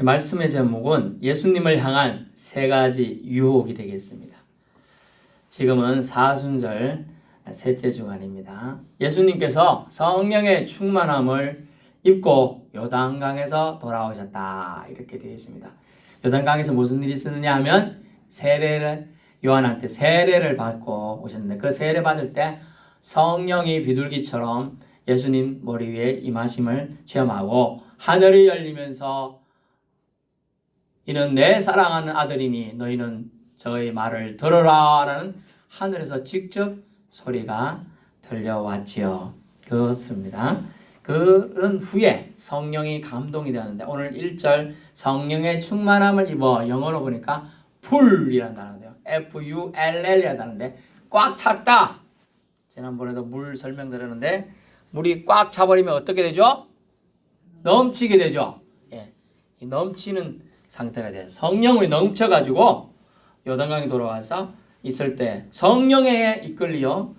말씀의 제목은 예수님을 향한 세 가지 유혹이 되겠습니다. 지금은 사순절 셋째 주간입니다. 예수님께서 성령의 충만함을 입고 요단강에서 돌아오셨다 이렇게 되어 있습니다. 요단강에서 무슨 일이 있었느냐 하면 요한한테 세례를 받고 오셨는데 그 세례 받을 때 성령이 비둘기처럼 예수님 머리 위에 임하심을 체험하고 하늘이 열리면서 이는 내 사랑하는 아들이니 너희는 저의 말을 들으라 라는 하늘에서 직접 소리가 들려왔지요. 그렇습니다. 그런 후에 성령이 감동이 되었는데 오늘 1절 성령의 충만함을 입어 영어로 보니까 풀이라는 단어인데요. F-U-L-L이라는 단어인데 꽉 찼다. 지난번에도 물 설명드렸는데 물이 꽉 차버리면 어떻게 되죠? 넘치게 되죠. 예, 이 넘치는 상태가 돼요. 성령이 넘쳐가지고 요단강에 돌아와서 있을 때 성령에 이끌려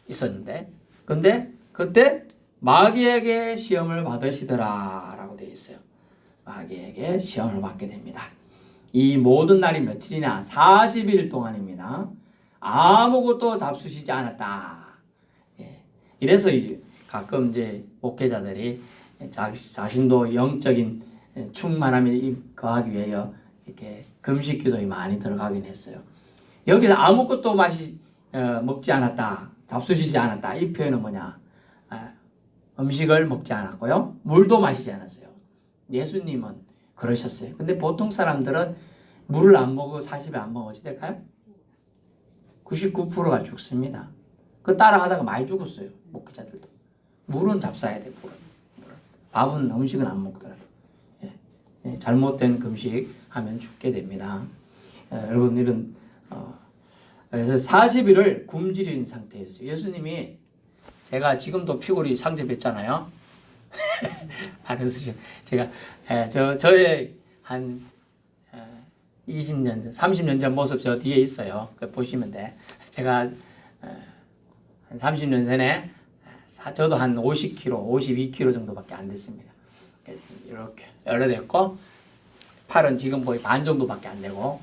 있었는데 근데 그때 마귀에게 시험을 받으시더라 라고 되어 있어요. 마귀에게 시험을 받게 됩니다. 이 모든 날이 며칠이나 40일 동안입니다. 아무것도 잡수시지 않았다. 이래서 가끔 이제 목회자들이 자신도 영적인 충만함이 거하기 위하여 이렇게 금식 기도에 많이 들어가긴 했어요. 여기서 아무것도 먹지 않았다, 잡수시지 않았다. 이 표현은 뭐냐? 음식을 먹지 않았고요, 물도 마시지 않았어요. 예수님은 그러셨어요. 근데 보통 사람들은 물을 안 먹고 40일 안 먹으면 어찌 될까요? 99%가 죽습니다. 그 따라하다가 많이 죽었어요. 목회자들도. 물은 잡숴야 돼. 밥은 음식은 안 먹더라도. 잘못된 금식하면 죽게 됩니다. 여러분 이런 그래서 40일을 굶주린 상태였어요. 예수님이 제가 지금도 피골이 상접했잖아요. 그래서 제가 저의 한 20년 전, 30년 전 모습 저 뒤에 있어요. 보시면 돼. 제가 한 30년 전에 저도 한 50kg, 52kg 정도밖에 안 됐습니다. 이렇게 열어댔고 팔은 지금 거의 반 정도밖에 안 되고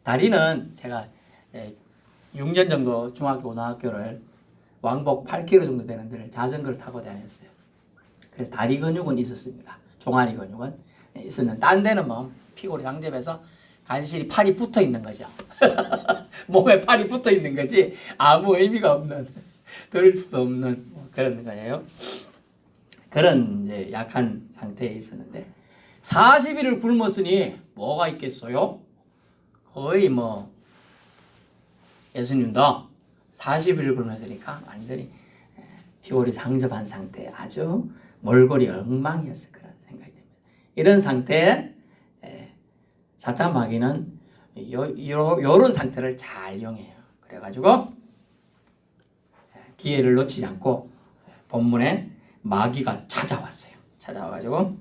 다리는 제가 6년 정도 중학교 고등학교를 왕복 8km 정도 되는 데를 자전거를 타고 다녔어요. 그래서 다리 근육은 있었습니다. 종아리 근육은 있었는데 딴 데는 뭐 피골이 상접해서 간신히 팔이 붙어 있는 거죠. 몸에 팔이 붙어 있는 거지 아무 의미가 없는 들을 수도 없는 그런 거예요. 그런 이제 약한 상태에 있었는데 40일을 굶었으니 뭐가 있겠어요? 거의 뭐 예수님도 40일을 굶었으니까 완전히 피골이 상접한 상태, 아주 몰골이 엉망이었을 거라는 생각이 듭니다. 이런 상태에 사탄 마귀는 요런 상태를 잘 이용해요. 그래가지고 기회를 놓치지 않고 본문에 마귀가 찾아왔어요. 찾아와가지고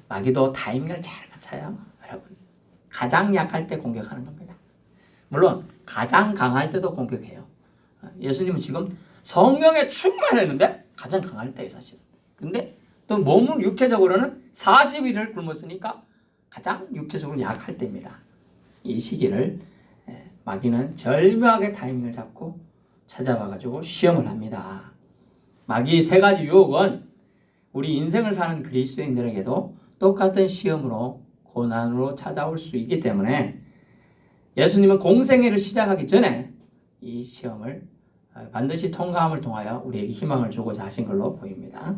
마귀도 타이밍을 잘 맞춰요. 여러분 가장 약할 때 공격하는 겁니다. 물론 가장 강할 때도 공격해요. 예수님은 지금 성령에 충만했는데 가장 강할 때에 사실. 근데 또 몸은 육체적으로는 40일을 굶었으니까 가장 육체적으로 약할 때입니다. 이 시기를 마귀는 절묘하게 타이밍을 잡고 찾아와가지고 시험을 합니다. 마귀의 세 가지 유혹은 우리 인생을 사는 그리스도인들에게도 똑같은 시험으로 고난으로 찾아올 수 있기 때문에 예수님은 공생애를 시작하기 전에 이 시험을 반드시 통과함을 통하여 우리에게 희망을 주고자 하신 걸로 보입니다.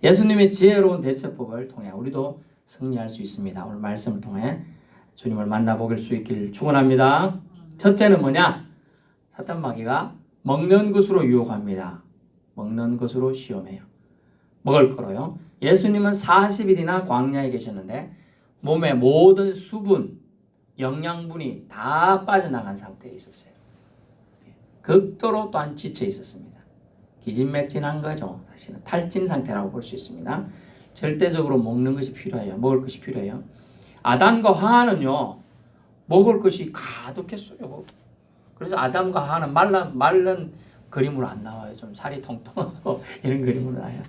예수님의 지혜로운 대처법을 통해 우리도 승리할 수 있습니다. 오늘 말씀을 통해 주님을 만나보길 수 있기를 축원합니다. 첫째는 뭐냐? 사탄 마귀가 먹는 것으로 유혹합니다. 먹는 것으로 시험해요. 먹을 거로요. 예수님은 40일이나 광야에 계셨는데 몸의 모든 수분, 영양분이 다 빠져나간 상태에 있었어요. 극도로 또한 지쳐 있었습니다. 기진맥진한 거죠. 사실은 탈진 상태라고 볼 수 있습니다. 절대적으로 먹는 것이 필요해요. 먹을 것이 필요해요. 아담과 하와는요, 먹을 것이 가득했어요. 그래서 아담과 하와는 말른 그림으로 안 나와요. 좀 살이 통통하고 이런 그림으로 나와요.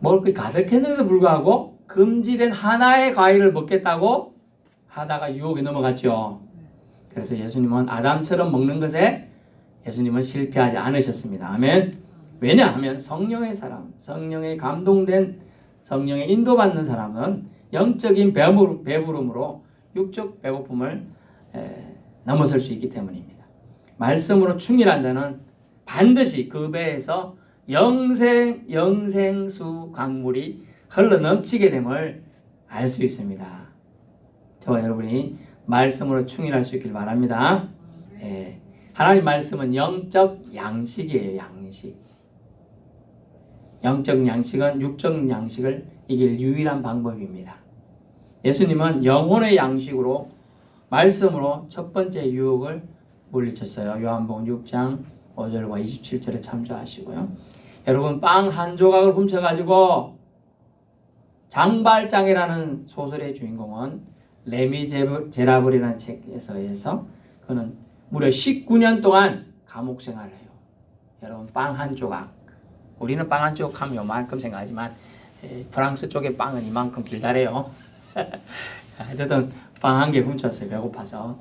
먹을 게 가득했는데도 불구하고 금지된 하나의 과일을 먹겠다고 하다가 유혹에 넘어갔죠. 그래서 예수님은 아담처럼 먹는 것에 예수님은 실패하지 않으셨습니다. 아멘. 왜냐하면 성령의 사람, 성령에 감동된, 성령에 인도받는 사람은 영적인 배부름으로 육적 배고픔을 넘어설 수 있기 때문입니다. 말씀으로 충일한 자는 반드시 그 배에서 영생수 강물이 흘러넘치게 됨을 알 수 있습니다. 저와 여러분이 말씀으로 충일할 수 있길 바랍니다. 하나님 말씀은 영적 양식이에요. 양식. 영적 양식은 육적 양식을 이길 유일한 방법입니다. 예수님은 영혼의 양식으로 말씀으로 첫 번째 유혹을 물리쳤어요. 요한복음 6장 5절과 27절에 참조하시고요. 여러분, 빵 한 조각을 훔쳐가지고 장발장이라는 소설의 주인공은 레미제라블이라는 책에서 그는 무려 19년 동안 감옥 생활을 해요. 여러분, 빵 한 조각. 우리는 빵 한 조각 하면 요만큼 생각하지만 프랑스 쪽의 빵은 이만큼 길다래요. 어쨌든 빵 한 개 훔쳤어요. 배고파서.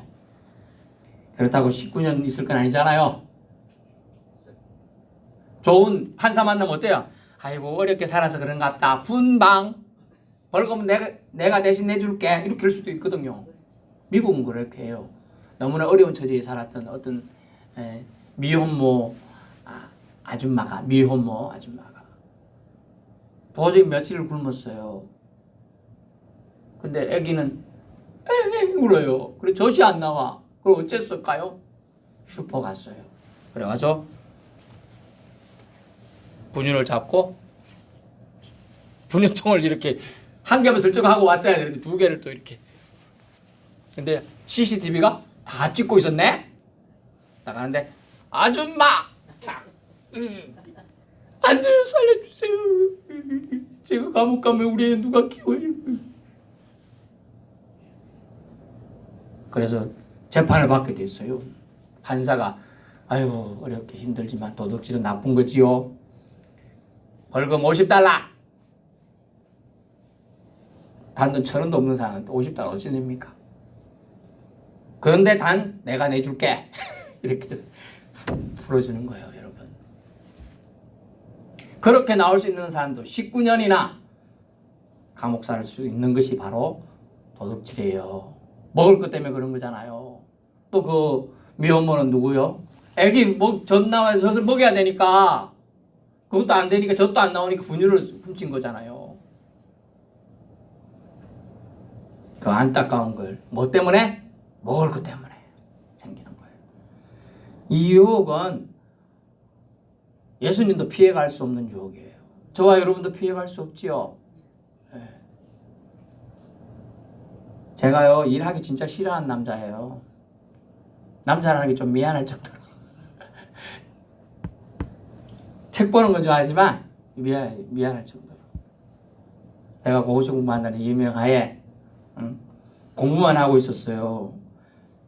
그렇다고 19년 있을 건 아니잖아요. 좋은 판사 만나면 어때요? 아이고 어렵게 살아서 그런갑다. 훈방. 벌금은 내가 대신 내줄게. 이렇게 할 수도 있거든요. 미국은 그렇게 해요. 너무나 어려운 처지에 살았던 어떤 미혼모 아줌마가 도저히 며칠을 굶었어요. 근데 아기는 울어요. 그래 젖이 안 나와. 그럼 어쨌을까요? 슈퍼 갔어요. 그래 가서 분유를 잡고 분유통을 이렇게 한 개만 슬쩍 하고 왔어야 되는데 두 개를 또 이렇게. 근데 CCTV가 다 찍고 있었네. 나가는데 아줌마, 안 돼요, 살려주세요. 제가 감옥 가면 우리 애 누가 키워요? 그래서 재판을 받게 됐어요. 판사가 아이고 어렵게 힘들지만 도둑질은 나쁜 거지요. 벌금 50달러. 단돈 1,000원도 없는 사람한테 50달러 어찌 냅니까? 그런데 단 내가 내줄게. 이렇게 해서 풀어주는 거예요, 여러분. 그렇게 나올 수 있는 사람도 19년이나 감옥 살 수 있는 것이 바로 도둑질이에요. 먹을 것 때문에 그런 거잖아요. 또 그 미혼모는 누구요? 애기 젖 나와서 젖을 먹여야 되니까 그것도 안 되니까 젖도 안 나오니까 분유를 훔친 거잖아요. 그 안타까운 걸 뭐 때문에? 먹을 것 때문에 생기는 거예요. 이 유혹은 예수님도 피해갈 수 없는 유혹이에요. 저와 여러분도 피해갈 수 없지요. 제가요 일하기 진짜 싫어하는 남자예요. 남자라는 게 좀 미안할 정도로. 책 보는 건 좋아하지만 미안할 정도로. 제가 고고시 공부한다는 이명하에 공부만 하고 있었어요.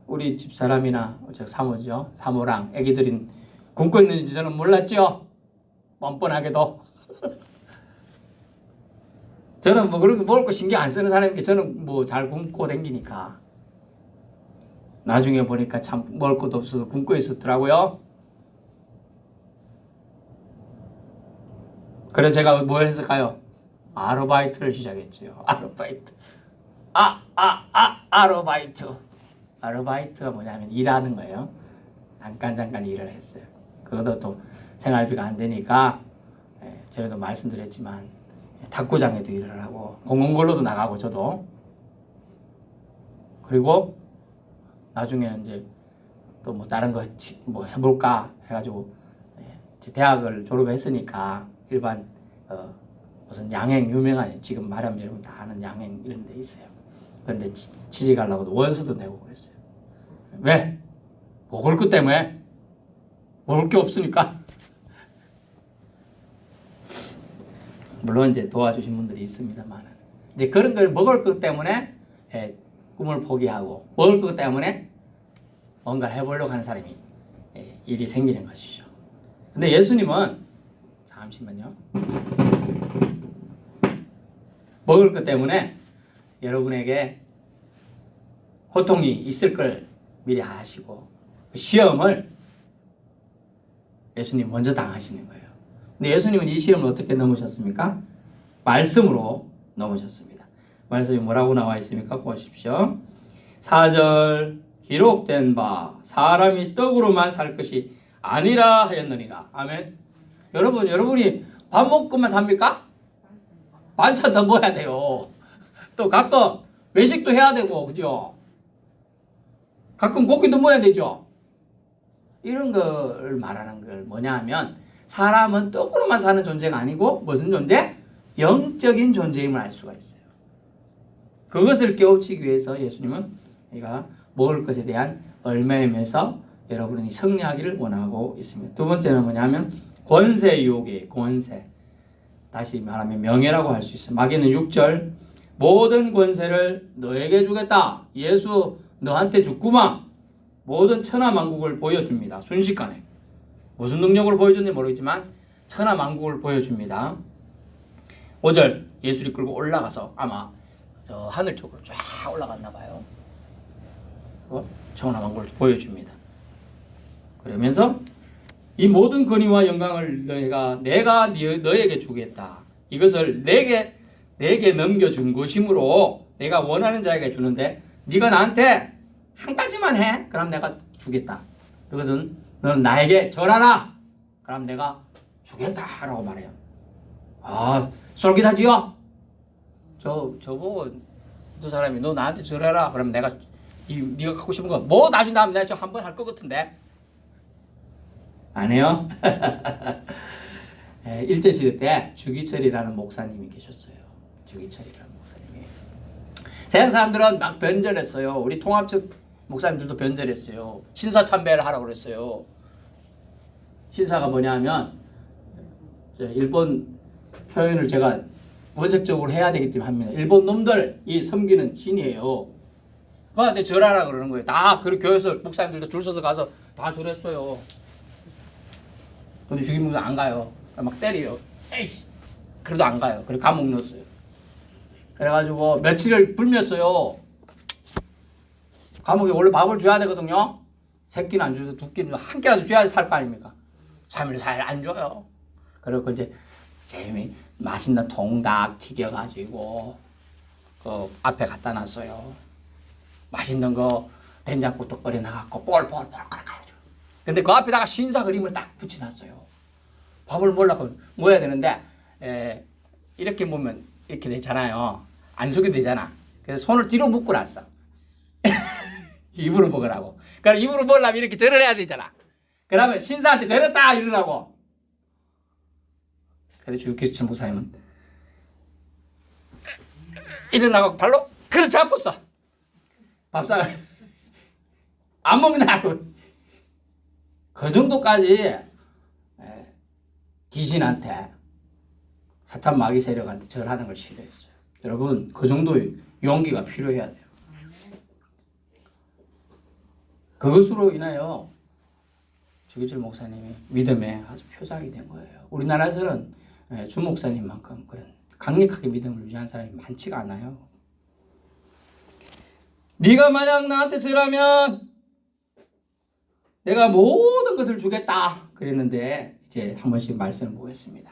우리 집사람이나 사모죠. 사모랑 애기들이 굶고 있는지 저는 몰랐죠. 뻔뻔하게도. 저는 뭐 그런 거 먹을 거 신경 안 쓰는 사람이니까 저는 뭐 잘 굶고 댕기니까. 나중에 보니까 참 먹을 것도 없어서 굶고 있었더라고요. 그래서 제가 뭘 했을까요? 아르바이트를 시작했죠. 아르바이트. 아르바이트. 아르바이트가 뭐냐면 일하는 거예요. 잠깐 일을 했어요. 그것도 또 생활비가 안 되니까 전에도 말씀드렸지만 탁구장에도 일을 하고 공공근로도 나가고 저도. 그리고 나중에 이제 또 뭐 다른 거 뭐 해볼까 해가지고 대학을 졸업했으니까 일반 무슨 양행 유명한 지금 말하면 여러분 다 아는 양행 이런 데 있어요. 그런데 취직하려고도 원서도 내고 그랬어요. 왜? 먹을 것 때문에. 먹을 게 없으니까. 물론 이제 도와주신 분들이 있습니다만 이제 그런 걸 먹을 것 때문에 꿈을 포기하고 먹을 것 때문에 뭔가를 해보려고 하는 사람이 일이 생기는 것이죠. 근데 예수님은 잠시만요. 먹을 것 때문에 여러분에게 고통이 있을 걸 미리 아시고 시험을 예수님 먼저 당하시는 거예요. 근데 예수님은 이 시험을 어떻게 넘으셨습니까? 말씀으로 넘으셨습니다. 말씀이 뭐라고 나와 있습니까? 보십시오. 4절 기록된 바 사람이 떡으로만 살 것이 아니라 하였느니라. 아멘. 여러분이 밥 먹고만 삽니까? 반찬 더 먹어야 돼요. 또 가끔 외식도 해야 되고, 그죠? 가끔 고기도 먹어야 되죠. 이런 걸 말하는 걸 뭐냐 하면 사람은 떡으로만 사는 존재가 아니고 무슨 존재? 영적인 존재임을 알 수가 있어요. 그것을 깨우치기 위해서 예수님은 우리가 먹을 것에 대한 얼매임에서 여러분이 승리하기를 원하고 있습니다. 두 번째는 뭐냐면 권세 유혹이에요. 권세. 다시 말하면 명예라고 할 수 있어요. 마귀는 6절 모든 권세를 너에게 주겠다. 예수 너한테 죽구만. 모든 천하만국을 보여줍니다. 순식간에. 무슨 능력으로 보여줬는지 모르겠지만 천하만국을 보여줍니다. 5절 예수를 끌고 올라가서 아마 저 하늘 쪽으로 쫙 올라갔나 봐요. 천하만국을 보여줍니다. 그러면서 이 모든 권위와 영광을 내가 너에게 주겠다. 이것을 내게 넘겨준 것이므로 내가 원하는 자에게 주는데 네가 나한테 한 가지만 해. 그럼 내가 주겠다. 그것은 너는 나에게 절하라. 그럼 내가 주겠다라고 말해요. 아, 솔깃하지요? 저보고 두 사람이 너 나한테 절해라. 그럼 내가 네가 갖고 싶은 거 뭐 다 준다 하면 내가 저 한 번 할 것 같은데. 안 해요? 일제시대 때 주기철이라는 목사님이 계셨어요. 주기철이라는 목사님이. 세상 사람들은 막 변절했어요. 우리 통합 측 목사님들도 변절했어요. 신사 참배를 하라고 그랬어요. 신사가 뭐냐면 일본 표현을 제가 원색적으로 해야 되기 때문에 합니다. 일본 놈들이 섬기는 신이에요. 그런데 절하라 그러는 거예요. 다 그 교회에서 목사님들도 줄 서서 가서 다 절했어요. 근데 주기문은 안 가요. 막 때려요. 에이씨. 그래도 안 가요. 그래 감옥 넣었어요. 그래가지고 며칠을 굶겼어요. 감옥에 원래 밥을 줘야 되거든요. 세 끼는 안 줘도 두 끼는 한 끼라도 줘야 살 거 아닙니까? 3일 4일 안 줘요. 그리고 이제 제일 맛있는 통닭 튀겨가지고 그 앞에 갖다 놨어요. 맛있는 거 된장국도 끓여 나갖고 뻘뻘뻘 끓여가지고. 근데 그 앞에다가 신사 그림을 딱 붙여놨어요. 밥을 먹어야 되는데 이렇게 보면 이렇게 되잖아요. 안 속이 되잖아. 그래서 손을 뒤로 묶고 놨어. 입으로 먹으라고. 그럼 입으로 먹으려면 이렇게 절을 해야 되잖아. 그러면 신사한테 절했다 이러라고. 그래서 주기철 목사님은 일어나고 발로 그래 잡았어. 밥상을 안 먹는다고. 그 정도까지 귀신한테 사탄 마귀 세력한테 절하는 걸 싫어했어요. 여러분 그 정도의 용기가 필요해야 돼요. 그것으로 인하여 주기철 목사님이 믿음의 아주 표상이 된 거예요. 우리나라에서는 주 목사님만큼 그런 강력하게 믿음을 유지한 사람이 많지가 않아요. 네가 만약 나한테 절하면 내가 모든 것을 주겠다 그랬는데 이제 한 번씩 말씀을 보겠습니다.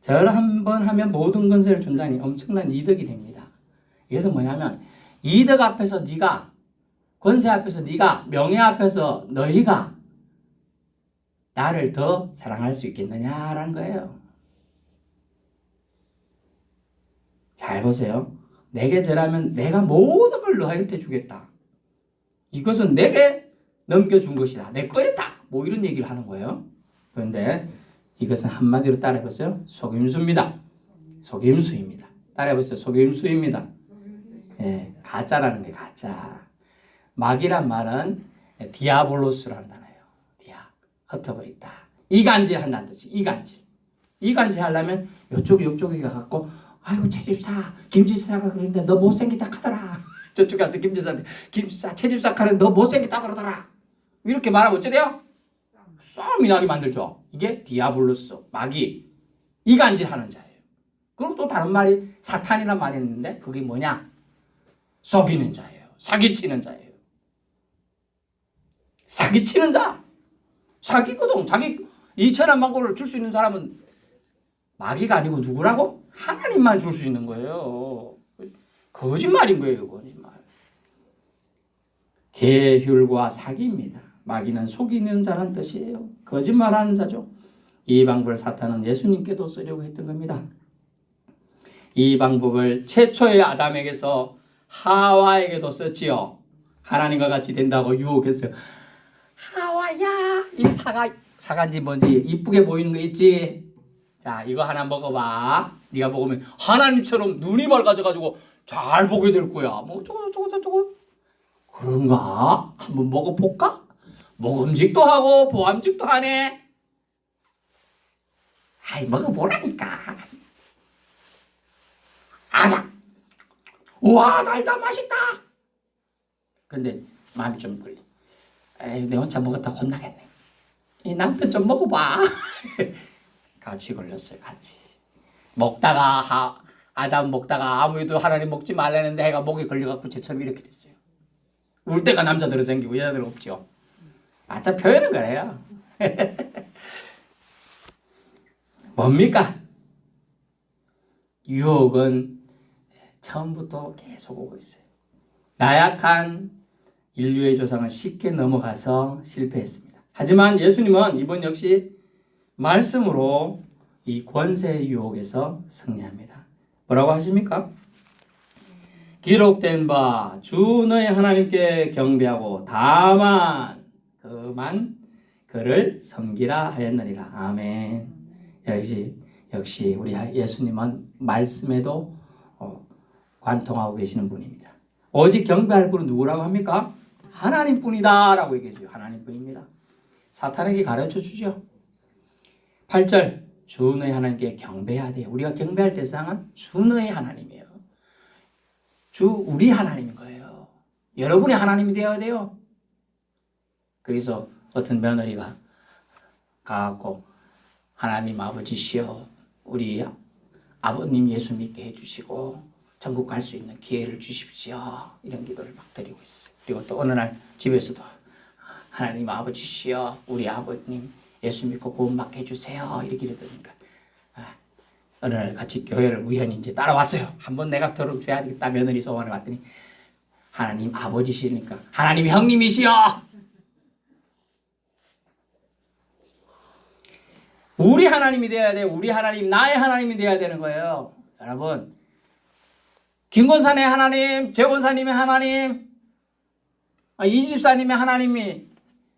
절 한 번 하면 모든 것을 준다니 엄청난 이득이 됩니다. 이것은 뭐냐면 이득 앞에서 네가 권세 앞에서 네가 명예 앞에서 너희가 나를 더 사랑할 수 있겠느냐라는 거예요. 잘 보세요. 내게 절하면 내가 모든 걸 너한테 주겠다. 이것은 내게 넘겨준 것이다. 내 거였다. 뭐 이런 얘기를 하는 거예요. 그런데 이것은 한마디로 따라해보세요. 속임수입니다. 속임수입니다. 따라해보세요. 속임수입니다. 예, 가짜라는 게 가짜. 마귀란 말은 디아볼로스라는 단어예요. 흩어버린다. 이간질 한다는 뜻이 이간질. 이간질 하려면 이쪽에 가갖고 아이고 채집사 김집사가 그러는데 너 못생기다 하더라. 저쪽에 가서 김집사한테 김집사 채집사 하는데 너 못생기다 그러더라. 이렇게 말하면 어째 돼요? 싸움이 나게 만들죠. 이게 디아블로스 마귀 이간질하는 자예요. 그리고 또 다른 말이 사탄이란 말이 있는데 그게 뭐냐? 속이는 자예요. 사기치는 자예요. 사기치는 자. 사기거든. 자기 2천원만 골을 줄 수 있는 사람은 마귀가 아니고 누구라고? 하나님만 줄 수 있는 거예요. 거짓말인 거예요. 거짓말. 계율과 사기입니다. 마귀는 속이는 자란 뜻이에요. 거짓말하는 자죠. 이 방법을 사탄은 예수님께도 쓰려고 했던 겁니다. 이 방법을 최초의 아담에게서 하와에게도 썼지요. 하나님과 같이 된다고 유혹했어요. 하와야, 이 사과인지 뭔지 이쁘게 보이는 거 있지? 자, 이거 하나 먹어봐. 네가 먹으면 하나님처럼 눈이 맑아져가지고 잘 보게 될 거야. 뭐 저거 그런가? 한번 먹어볼까? 먹음직도 하고 보암직도 하네. 아이, 먹어보라니까. 아작. 우와, 달다, 맛있다. 근데 마음이 좀 걸리. 에이, 내 혼자 먹었다 혼나겠네. 이 남편 좀 먹어봐. 같이 걸렸어요. 같이 먹다가 아담 먹다가 아무래도 하나님 먹지 말라는데 해가 목에 걸려갖고 쟤처럼 이렇게 됐어요. 울 때가 남자들은 생기고 여자들은 없죠. 맞아, 표현은 그래요. 뭡니까? 유혹은 처음부터 계속 오고 있어요. 나약한 인류의 조상은 쉽게 넘어가서 실패했습니다. 하지만 예수님은 이번 역시 말씀으로 이 권세의 유혹에서 승리합니다. 뭐라고 하십니까? 기록된 바 주 너의 하나님께 경배하고 다만 그만 그를 섬기라 하였느니라. 아멘. 역시 우리 예수님은 말씀에도 관통하고 계시는 분입니다. 오직 경배할 분은 누구라고 합니까? 하나님뿐이다 라고 얘기해줘요. 하나님뿐입니다. 사탄에게 가르쳐 주죠. 8절 주 너의 하나님께 경배해야 돼요. 우리가 경배할 대상은 주 너의 하나님이에요. 우리 하나님인 거예요. 여러분의 하나님이 되어야 돼요. 그래서 어떤 며느리가 가갖고 하나님 아버지시여 우리 아버님 예수 믿게 해주시고 천국 갈 수 있는 기회를 주십시오. 이런 기도를 막 드리고 있어요. 그리고 또 어느 날 집에서도 하나님 아버지시여 우리 아버님 예수 믿고 구원받게 해주세요. 이렇게 기도드리니까 어느 날 같이 교회를 우연히 이제 따라왔어요. 한번 내가 들어줘야 되겠다. 며느리 소원을 왔더니 하나님 아버지시니까 하나님 형님이시여. 우리 하나님이 되어야 돼요. 우리 하나님, 나의 하나님이 되어야 되는 거예요. 여러분, 김권사님의 하나님, 재권사님의 하나님, 이 집사님의 하나님이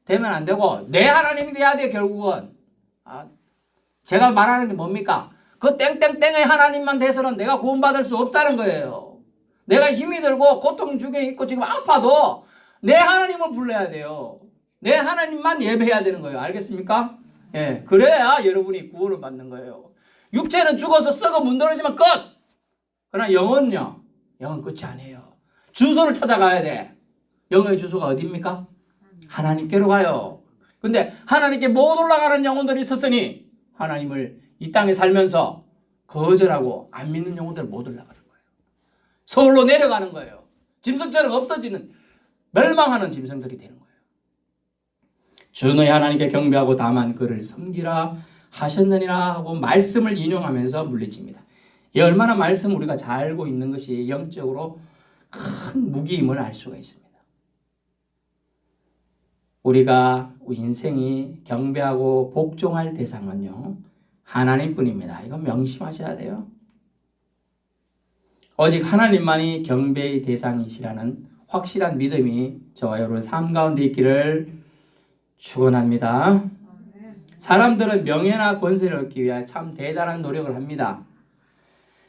되면 안 되고 내 하나님이 돼야 돼요. 결국은. 제가 말하는 게 뭡니까? 그 땡땡땡의 하나님만 돼서는 내가 구원받을 수 없다는 거예요. 내가 힘이 들고 고통 중에 있고 지금 아파도 내 하나님을 불러야 돼요. 내 하나님만 예배해야 되는 거예요. 알겠습니까? 예, 그래야 여러분이 구원을 받는 거예요. 육체는 죽어서 썩어 문드러지면 끝! 그러나 영은요? 영은 끝이 아니에요. 주소를 찾아가야 돼. 영의 주소가 어디입니까? 하나님께로 가요. 근데 하나님께 못 올라가는 영혼들이 있었으니 하나님을 이 땅에 살면서 거절하고 안 믿는 영혼들 못 올라가는 거예요. 서울로 내려가는 거예요. 짐승처럼 없어지는 멸망하는 짐승들이 되는 거예요. 주 너의 하나님께 경배하고 다만 그를 섬기라 하셨느니라 하고 말씀을 인용하면서 물리칩니다. 이 얼마나 말씀 우리가 잘 알고 있는 것이 영적으로 큰 무기임을 알 수가 있습니다. 우리가 인생이 경배하고 복종할 대상은요 하나님뿐입니다. 이건 명심하셔야 돼요. 오직 하나님만이 경배의 대상이시라는 확실한 믿음이 저와 여러분의 삶 가운데 있기를 축원합니다. 사람들은 명예나 권세를 얻기 위해 참 대단한 노력을 합니다.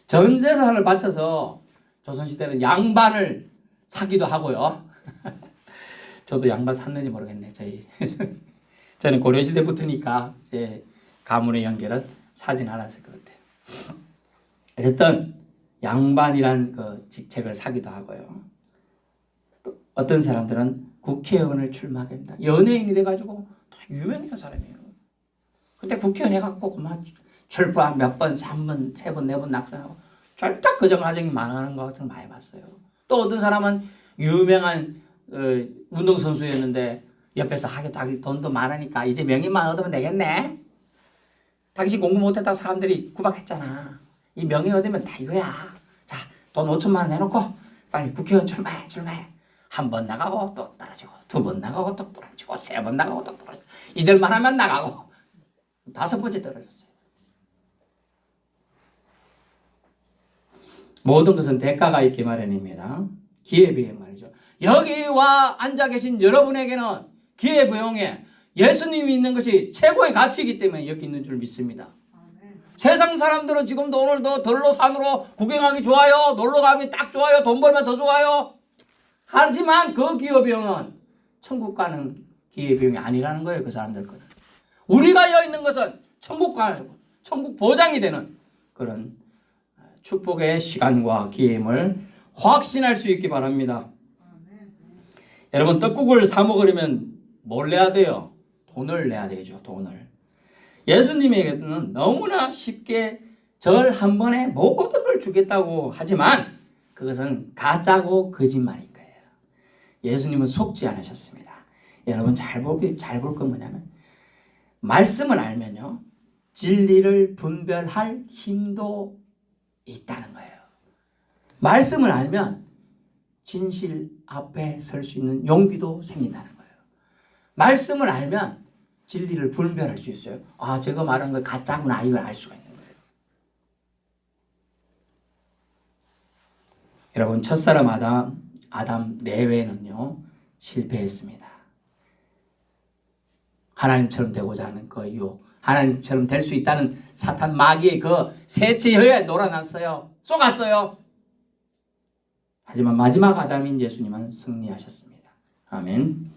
전 재산을 바쳐서 조선시대는 양반을 사기도 하고요. 저도 양반 샀는지 모르겠네. 저는 고려시대부터니까 제 가문의 연결은 사진 않았을 것 같아요. 어쨌든 양반이란 그 직책을 사기도 하고요. 또 어떤 사람들은 국회의원을 출마하게 합니다. 연예인이 돼가지고 더 유명한 사람이에요. 근데 국회의원 해갖고 그만 출판 몇 번, 3번, 3번, 4번 낙선하고 절대 그 과정이 망하는 것 같은 거 많이 봤어요. 또 어떤 사람은 유명한 운동선수였는데 옆에서 자기 돈도 많으니까 이제 명예만 얻으면 되겠네. 당신 공부 못했다고 사람들이 구박했잖아. 이 명예 얻으면 다 이거야. 자, 돈 5천만 원 내놓고 빨리 국회의원 출마해. 한 번 나가고 또 떨어지고, 2번 나가고 또 떨어지고, 3번 나가고 또 떨어지고, 이들만 하면 나가고 5번째 떨어졌어요. 모든 것은 대가가 있기 마련입니다. 기회비용 말이죠. 여기 와 앉아 계신 여러분에게는 기회비용에 예수님이 있는 것이 최고의 가치이기 때문에 여기 있는 줄 믿습니다. 세상 사람들은 지금도 오늘도 덜로 산으로 구경하기 좋아요. 놀러 가면 딱 좋아요. 돈 벌면 더 좋아요. 하지만 그 기회비용은 천국 가는 기회비용이 아니라는 거예요. 그 사람들 거는. 우리가 여 있는 것은 천국 가는, 천국 보장이 되는 그런 축복의 시간과 기회임을 확신할 수 있기 바랍니다. 여러분, 떡국을 사 먹으려면 뭘 내야 돼요? 돈을 내야 되죠. 돈을. 예수님에게는 너무나 쉽게 절 한 번에 모든 걸 주겠다고 하지만 그것은 가짜고 거짓말인 거예요. 예수님은 속지 않으셨습니다. 여러분 잘 볼 건 뭐냐면 말씀을 알면요. 진리를 분별할 힘도 있다는 거예요. 말씀을 알면 진실 앞에 설 수 있는 용기도 생긴다는 거예요. 말씀을 알면 진리를 분별할 수 있어요. 아, 제가 말한 거 가짜구나 이걸 알 수가 있는 거예요. 여러분, 첫사람 아담 내외는요 실패했습니다. 하나님처럼 되고자 하는 그 유혹, 하나님처럼 될 수 있다는 사탄 마귀의 그 세치혀에 놀아났어요. 속았어요. 하지만 마지막 아담인 예수님은 승리하셨습니다. 아멘.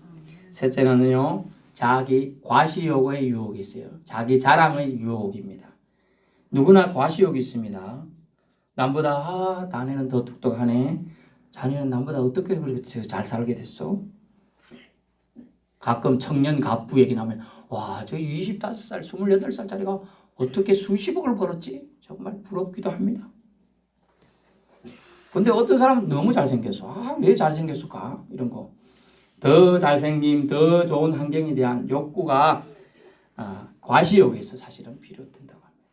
셋째는요, 자기 과시욕의 유혹이 있어요. 자기 자랑의 유혹입니다. 누구나 과시욕이 있습니다. 남보다 자네는 더 똑똑하네. 자네는 남보다 어떻게 그렇게 잘 살게 됐어? 가끔 청년 갑부 얘기 나오면 와, 저 25살, 28살짜리가 어떻게 수십억을 벌었지? 정말 부럽기도 합니다. 근데 어떤 사람은 너무 잘생겼어. 아, 왜 잘생겼을까? 이런 거. 더 잘생김, 더 좋은 환경에 대한 욕구가 과시욕에서 사실은 비롯된다고 합니다.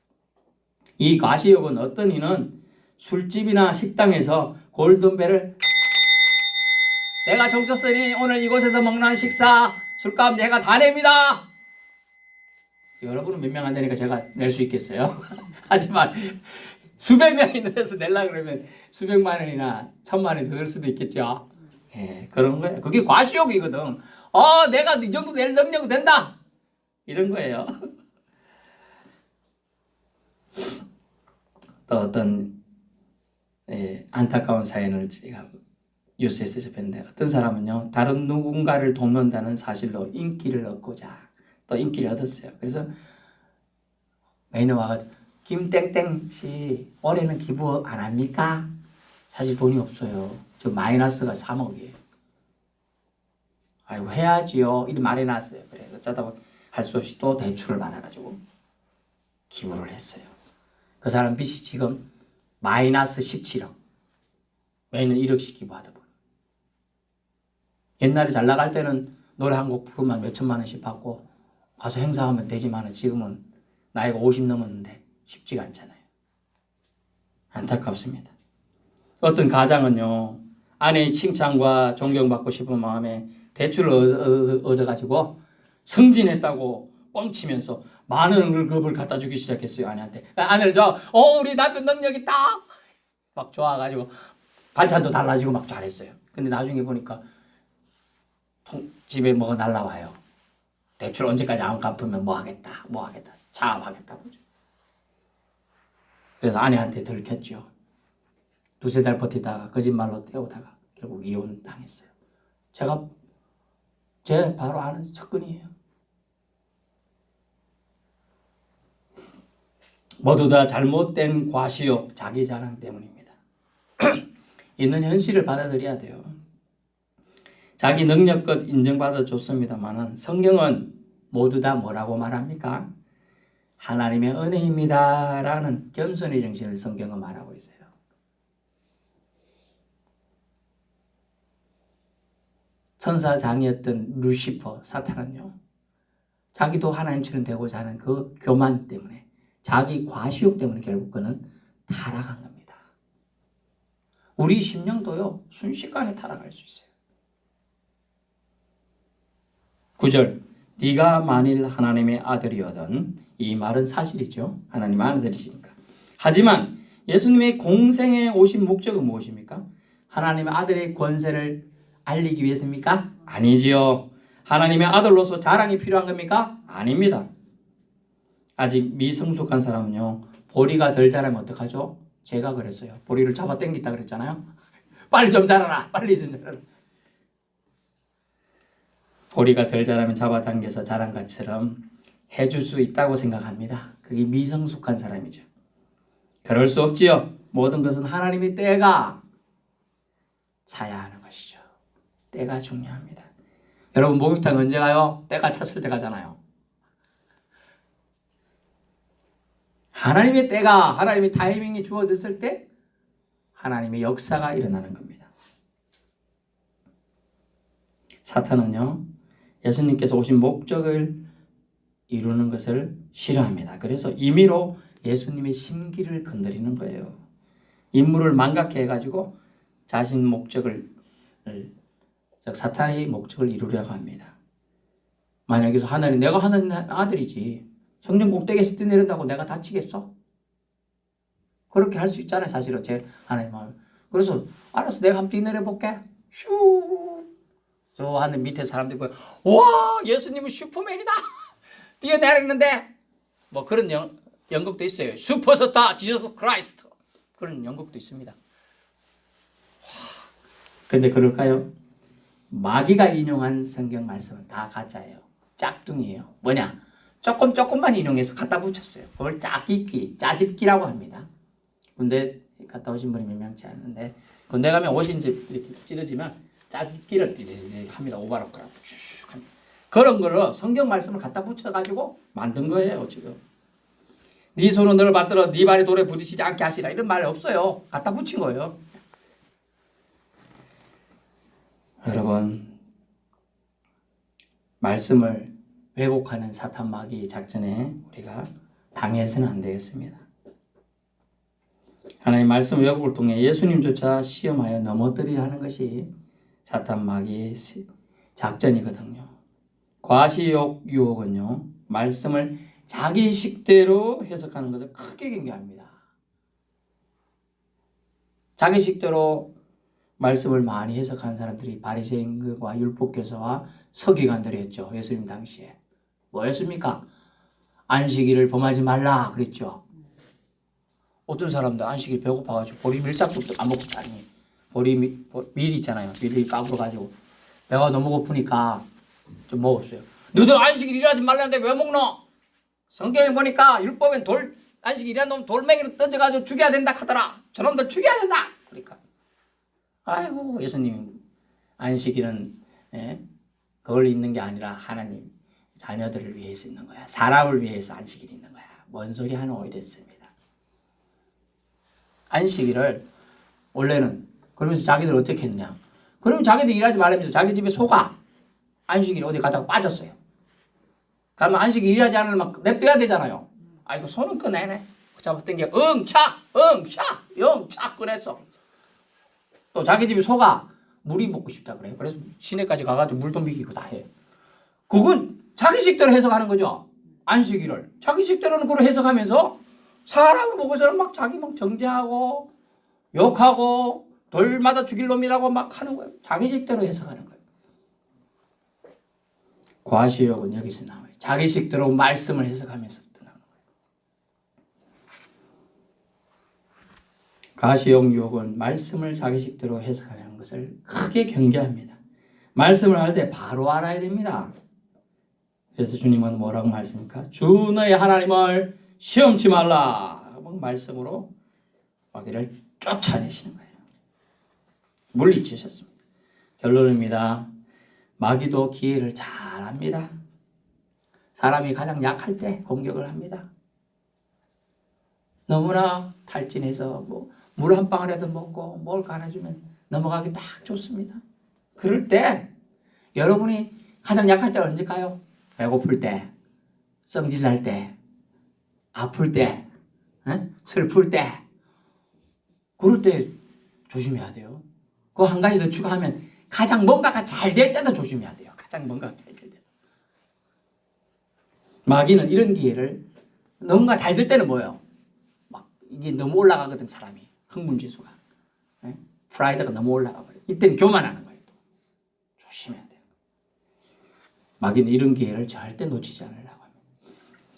이 과시욕은 어떤 이는 술집이나 식당에서 골든벨을 내가 정쳤으니 오늘 이곳에서 먹는 식사 술값 내가 다 냅니다. 여러분은 몇 명 안 되니까 제가 낼 수 있겠어요. 하지만 수백 명 있는 데서 내려고 그러면 수백만 원이나 1,000만 원이 더 들 수도 있겠죠. 예, 그런 거예요. 그게 과시욕이거든. 내가 이 정도 낼 능력이 된다. 이런 거예요. 또 어떤 안타까운 사연을 제가 뉴스에서 접했는데 어떤 사람은요 다른 누군가를 돕는다는 사실로 인기를 얻고자 또 인기를 얻었어요. 그래서 메인에 와가지고 김땡땡 씨 올해는 기부 안 합니까? 사실 돈이 없어요. 저 마이너스가 3억이에요. 아이고 해야지요. 이리 말해놨어요. 그래 어쩌다 할 수 없이 또 대출을 받아가지고 기부를 했어요. 그 사람 빚이 지금 마이너스 17억. 매년 1억씩 기부하다 보니. 옛날에 잘 나갈 때는 노래 한 곡 부르면 몇 천만 원씩 받고 가서 행사하면 되지만 지금은 나이가 50 넘었는데 쉽지가 않잖아요. 안타깝습니다. 어떤 가장은요 아내의 칭찬과 존경받고 싶은 마음에 대출을 얻어가지고 승진했다고 뻥치면서 많은 월급을 갖다 주기 시작했어요. 아내한테. 아내를 우리 남편 능력 있다 막 좋아가지고 반찬도 달라지고 막 잘했어요. 근데 나중에 보니까 집에 뭐가 날라와요. 대출 언제까지 안 갚으면 뭐 하겠다 차압하겠다. 그래서 아내한테 들켰죠. 2-3달 버티다가 거짓말로 때우다가 결국 이혼 당했어요. 제 바로 아는 측근이에요. 모두 다 잘못된 과시욕, 자기 자랑 때문입니다. 있는 현실을 받아들여야 돼요. 자기 능력껏 인정받아 줬습니다만은 성경은 모두 다 뭐라고 말합니까? 하나님의 은혜입니다 라는 겸손의 정신을 성경은 말하고 있어요. 천사장이었던 루시퍼 사탄은요, 자기도 하나님처럼 되고자 하는 그 교만 때문에, 자기 과시욕 때문에 결국 그는 타락한 겁니다. 우리 심령도요, 순식간에 타락할 수 있어요. 9절, 네가 만일 하나님의 아들이거든. 이 말은 사실이죠. 하나님 아들이시니까. 하지만 예수님의 공생에 오신 목적은 무엇입니까? 하나님의 아들의 권세를 알리기 위해서입니까? 아니지요. 하나님의 아들로서 자랑이 필요한 겁니까? 아닙니다. 아직 미성숙한 사람은요, 보리가 덜 자라면 어떡하죠? 제가 그랬어요. 보리를 잡아 당겼다 그랬잖아요. 빨리 좀 자라라. 빨리 좀 자라라. 보리가 덜 자라면 잡아당겨서 자란 것처럼 해줄 수 있다고 생각합니다. 그게 미성숙한 사람이죠. 그럴 수 없지요. 모든 것은 하나님의 때가 차야 하는 것이죠. 때가 중요합니다. 여러분, 목욕탕 언제 가요? 때가 찼을 때 가잖아요. 하나님의 때가, 하나님의 타이밍이 주어졌을 때 하나님의 역사가 일어나는 겁니다. 사탄은요, 예수님께서 오신 목적을 이루는 것을 싫어합니다. 그래서 임의로 예수님의 심기를 건드리는 거예요. 인물을 망각해 가지고 자신 목적을, 즉 사탄의 목적을 이루려고 합니다. 만약에 하나님, 내가 하나님 아들이지, 성령 꼭대기에서 뛰내린다고 내가 다치겠어? 그렇게 할 수 있잖아요. 사실은 제 하나님 마음. 그래서 알았어, 내가 한번 뛰내려 볼게. 슈. 저 하늘 밑에 사람들이 와, 예수님은 슈퍼맨이다. 뛰어내리는데 뭐 그런 연극도 있어요. 슈퍼스타 지저스 크라이스트, 그런 연극도 있습니다. 근데 그럴까요? 마귀가 인용한 성경 말씀은 다 가짜예요. 짝퉁이에요. 뭐냐? 조금만 인용해서 갖다 붙였어요. 그걸 짜집기라고 합니다. 군대 갔다 오신 분이 몇 명치 않는데, 군대 가면 옷이 이제 이렇게 찢어지면 짜집기를 합니다. 오바로크라고. 그런 거를 성경 말씀을 갖다 붙여가지고 만든 거예요, 지금. 네 손은 너를 받들어 네 발이 돌에 부딪히지 않게 하시라, 이런 말이 없어요. 갖다 붙인 거예요. 여러분, 말씀을 왜곡하는 사탄 마귀 작전에 우리가 당해서는 안 되겠습니다. 하나님 말씀 왜곡을 통해 예수님조차 시험하여 넘어뜨리려 하는 것이 사탄 마귀의 작전이거든요. 과시욕 유혹은요, 말씀을 자기 식대로 해석하는 것을 크게 경계합니다. 자기 식대로 말씀을 많이 해석한 사람들이 바리새인과 율법교사와 서기관들이었죠. 예수님 당시에 뭐였습니까? 안식일을 범하지 말라 그랬죠. 어떤 사람들 안식일 배고파가지고 보리 밀싹도 안 먹고 다니. 밀 있잖아요. 밀을 까불어가지고 배가 너무 고프니까 좀 먹었어요. 너들 안식일 일하지 말라는데 왜 먹노? 성경에 보니까 율법엔 안식일 일하는 놈 돌멩이로 던져가지고 죽여야 된다 하더라. 저놈들 죽여야 된다. 그러니까 아이고, 예수님 안식일은 그걸 있는 게 아니라 하나님 자녀들을 위해서 있는 거야. 사람을 위해서 안식일이 있는 거야. 뭔 소리 하노 이랬습니다. 안식일을 원래는 그러면서 자기들 어떻게 했냐? 그러면 자기들 일하지 말라면서 자기 집에 소가 안식일 어디 가다가 빠졌어요. 그러면 안식일 일하지 않으면 막 냅둬야 되잖아요. 아이고, 소는 꺼내네. 잡아당겨 영차 꺼냈어. 또 자기 집에 소가 물이 먹고 싶다 그래요. 그래서 시내까지 가가지고 물도 먹이고 다 해요. 그건 자기 식대로 해석하는 거죠. 안식일을 자기 식대로는 그걸 해석하면서 사람을 보고서는 막 자기 막 정죄하고 욕하고 돌마다 죽일 놈이라고 막 하는 거예요. 자기 식대로 해석하는 거예요. 과시욕은 여기서 나와요. 자기 식대로 말씀을 해석하면서부터 나오는 거예요. 과시욕 유혹은 말씀을 자기 식대로 해석하는 것을 크게 경계합니다. 말씀을 할 때 바로 알아야 됩니다. 그래서 주님은 뭐라고 말씀입니까? 주 너의 하나님을 시험치 말라. 말씀으로 마귀를 쫓아내시는 거예요. 물리치셨습니다. 결론입니다. 마귀도 기회를 잘 합니다. 사람이 가장 약할 때 공격을 합니다. 너무나 탈진해서 뭐 물 한 방울이라도 먹고 뭘 가려주면 넘어가기 딱 좋습니다. 그럴 때 여러분이 가장 약할 때가 언제일까요? 배고플 때, 성질날 때, 아플 때, 슬플 때, 그럴 때 조심해야 돼요. 그거 한 가지 더 추가하면 가장 뭔가가 잘 될 때도 조심해야 돼요. 가장 뭔가가 잘 될 때. 마귀는 이런 기회를 뭔가 잘 될 때는 뭐예요? 막 이게 너무 올라가거든 사람이 흥분지수가, 프라이드가 너무 올라가 버려. 이때는 교만하는 거예요. 조심해야 돼요. 마귀는 이런 기회를 절대 놓치지 않으려고 합니다.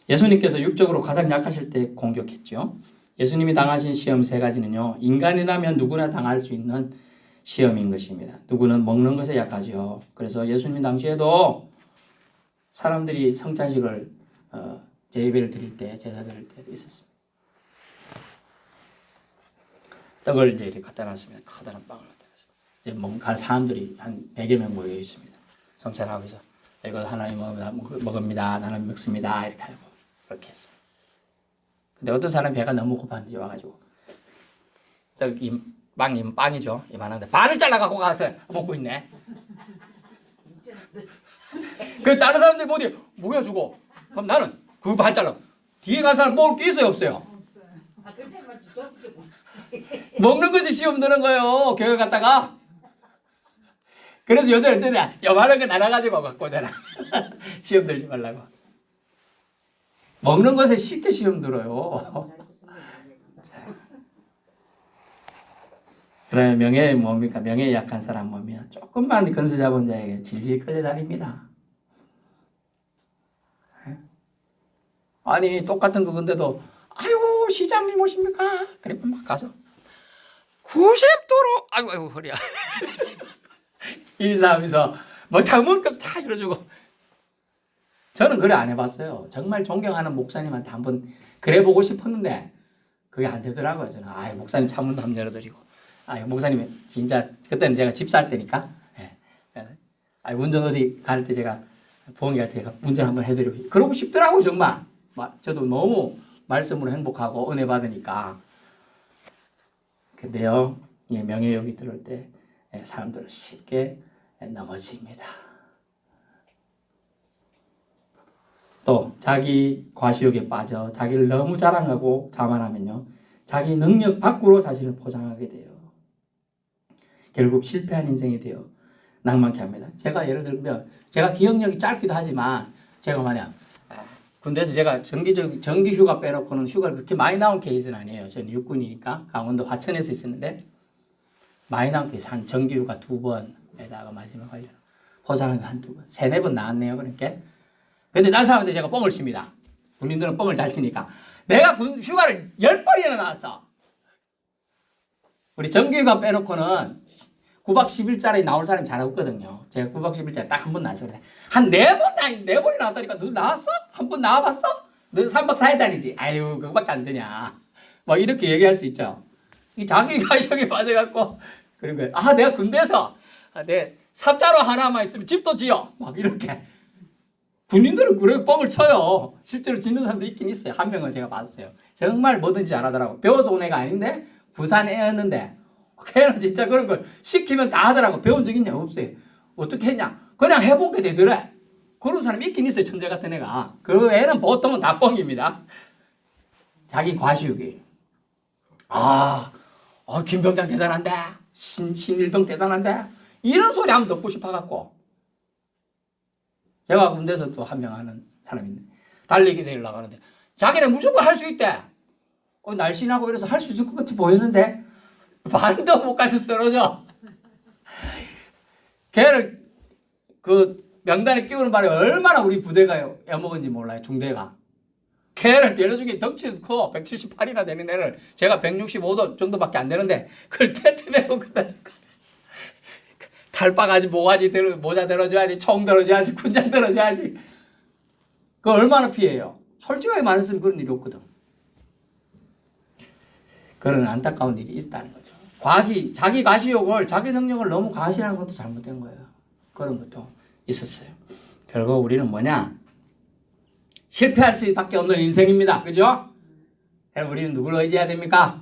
예수님께서 육적으로 가장 약하실 때 공격했죠. 예수님이 당하신 시험 세 가지는요, 인간이라면 누구나 당할 수 있는 시험인 것입니다. 누구는 먹는 것에 약하죠. 그래서 예수님 당시에도 사람들이 성찬식을 제비를 드릴 때, 제사 드릴 때도 있었습니다. 떡을 이제 이렇게 갖다 놨습니다. 커다란 빵을 갖다 놨습니다. 이제 갈 사람들이 한 100여 명 모여 있습니다. 성찬하고 해서 이거 하나님 먹습니다. 나는 먹습니다. 이렇게 하고 그렇게 했습니다. 근데 어떤 사람이 배가 너무 고팠는지 와가지고 떡이 빵이죠. 이만한데 반을 잘라갖고 가서 먹고 있네. 그 다른 사람들이 보더니 뭐야 저거? 그럼 나는 그 반 잘라. 뒤에 간 사람 먹을 게 있어요 없어요? 먹는 것이 시험 드는 거예요. 교회 갔다가. 그래서 요새는 어쩌냐 요만한 거 나눠가지고 갖고 오잖아. 시험 들지 말라고. 먹는 것에 쉽게 시험 들어요. 그다음에 명예의 뭡니까? 명예에 약한 사람 보면 조금만 건서 잡은 자에게 질질 끌려다닙니다. 아니 똑같은 그건데도 아이고 시장님 오십니까? 그러면 막 가서 90도로 아이고 허리야. 인사하면서 뭐 장문급 다 이러주고. 저는 그래 안 해봤어요. 정말 존경하는 목사님한테 한번 그래 보고 싶었는데 그게 안 되더라고요. 저는 목사님 차문도 한번 열어드리고 목사님 진짜 그때는 제가 집 살 때니까 운전 어디 갈 때 제가 부엉이 갈 때 운전 한번 해드리고 그러고 싶더라고요. 정말 저도 너무 말씀으로 행복하고 은혜 받으니까. 근데요 명예욕이 들어올 때 사람들은 쉽게 넘어집니다. 또 자기 과시욕에 빠져 자기를 너무 자랑하고 자만하면요 자기 능력 밖으로 자신을 포장하게 돼요. 결국 실패한 인생이 돼요. 낭만케 합니다. 제가 예를 들면 제가 기억력이 짧기도 하지만 제가 만약 군대에서 제가 정기 휴가 빼놓고는 휴가를 그렇게 많이 나온 케이스는 아니에요. 저는 육군이니까 강원도 화천에서 있었는데 많이 나온 케이스 한 정기 휴가 2번에다가 마지막 관련 포장한 거 한두 번, 3-4번 나왔네요. 그러니까 근데 딴 사람한테 제가 뻥을 칩니다. 군인들은 뻥을 잘 치니까 내가 휴가를 10번이나 나왔어. 우리 정규휴가 빼놓고는 9박 10일짜리 나올 사람이 잘 없거든요. 제가 9박 10일짜리 딱 한 번 나왔어요. 한 4번이 나왔다니까. 너 나왔어? 한 번 나와봤어? 너 3박 4일짜리지? 아유 그거밖에 안 되냐. 막 이렇게 얘기할 수 있죠. 자기 가시욕에 빠져갖고 그런 거예요. 내가 군대에서 내 삽자루 하나만 있으면 집도 지어. 막 이렇게. 군인들은 그래 뻥을 쳐요. 실제로 짓는 사람도 있긴 있어요. 한 명은 제가 봤어요. 정말 뭐든지 잘하더라고. 배워서 온 애가 아닌데 부산 애였는데 걔는 진짜 그런 걸 시키면 다 하더라고. 배운 적 있냐? 없어요. 어떻게 했냐? 그냥 해보게 되더래. 그런 사람이 있긴 있어요. 천재 같은 애가. 그 애는 보통은 다 뻥입니다. 자기 과시욕이. 김병장 대단한데? 신일병 대단한데? 이런 소리 한번 듣고 싶어갖고. 제가 군대에서 또 한 명 아는 사람이 있는데 달리기 대회를 나가는데 자기는 무조건 할 수 있대. 날씬하고 이래서 할 수 있을 것 같이 보였는데 반도 못 가서 쓰러져. 걔를 그 명단에 끼우는 바람에 얼마나 우리 부대가 애먹은지 몰라요. 중대가. 걔를 때려주기 덩치도 커. 178이나 되는 애를 제가 165도 정도밖에 안 되는데 그걸 텐트 메고 그래가지고 달바가지 모자 들어줘야지, 총 들어줘야지, 군장 들어줘야지. 그거 얼마나 피해요. 솔직하게 말했으면 그런 일이 없거든. 그런 안타까운 일이 있다는 거죠. 자기 과시욕을, 자기 능력을 너무 과시하는 것도 잘못된 거예요. 그런 것도 있었어요. 결국 우리는 뭐냐? 실패할 수밖에 없는 인생입니다. 그죠? 그럼 우리는 누구를 의지해야 됩니까?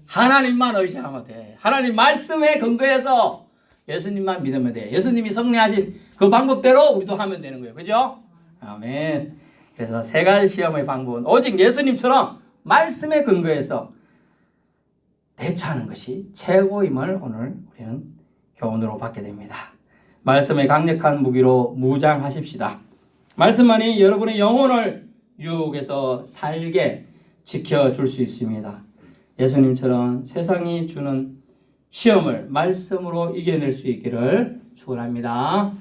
하나님만 의지하면 돼. 하나님 말씀에 근거해서 예수님만 믿으면 돼. 예수님이 성례하신 그 방법대로 우리도 하면 되는 거예요. 그죠? 아멘. 그래서 세 가지 시험의 방법은 오직 예수님처럼 말씀에 근거해서 대처하는 것이 최고임을 오늘 우리는 교훈으로 받게 됩니다. 말씀의 강력한 무기로 무장하십시다. 말씀만이 여러분의 영혼을 유혹에서 살게 지켜줄 수 있습니다. 예수님처럼 세상이 주는 시험을 말씀으로 이겨낼 수 있기를 축원합니다.